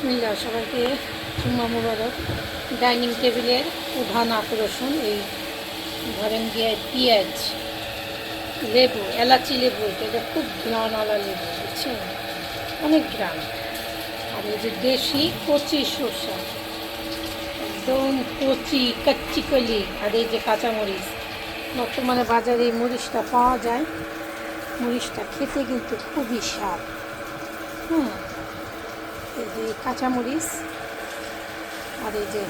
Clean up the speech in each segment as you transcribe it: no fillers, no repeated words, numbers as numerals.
বিসমিল্লাহ, সবাইকে জুম্মা মুবারক। ডাইনিং টেবিলের প্রধান আকর্ষণ এই ধরেন গিয়ে পেঁয়াজ, লেবু, এলাচি লেবু, এটা খুব ঘ্রাণওয়ালা লেবু, বুঝছেন, অনেক ঘ্রাণ। আর এই যে দেশি কচি সরষা, একদম কচি কাচ্চি কলি। আর এই যে কাঁচামরিচ, বর্তমানে বাজারে এই মরিচটা পাওয়া যায়। মরিচটা খেতে কিন্তু খুবই স্বাদ। হ্যাঁ, এই যে কাঁচামরিচ আর এই যে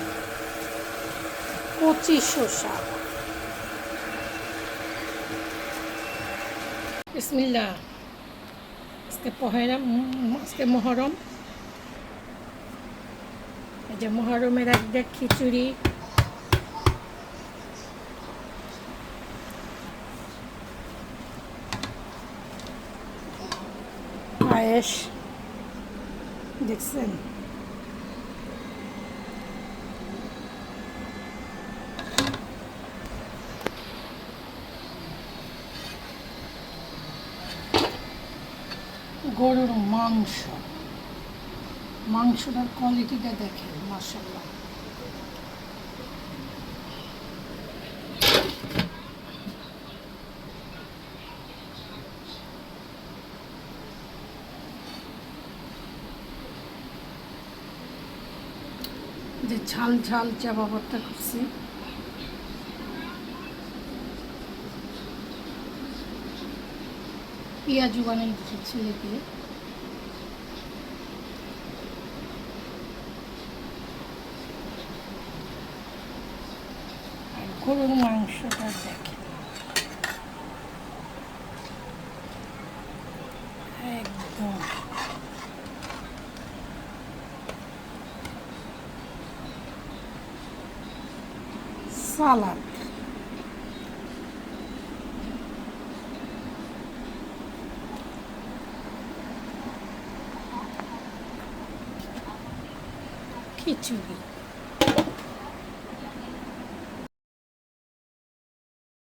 কচি শসা। বিসমিল্লাহ। আজকে মহরম। এই যে মহরমের এক দেখ খিচুড়ি, পায়েস, দেখছেন। গরুর মাংসটার কোয়ালিটিটা দেখেন, মাশাআল্লাহ। যে ঝাল ঝাল চা বাবারটা করছি, পেঁয়াজু বানিয়ে দিচ্ছে ছেলেকে। আর গরুর মাংসটা দেখেন, একদম সালাদ। খিচুড়ি।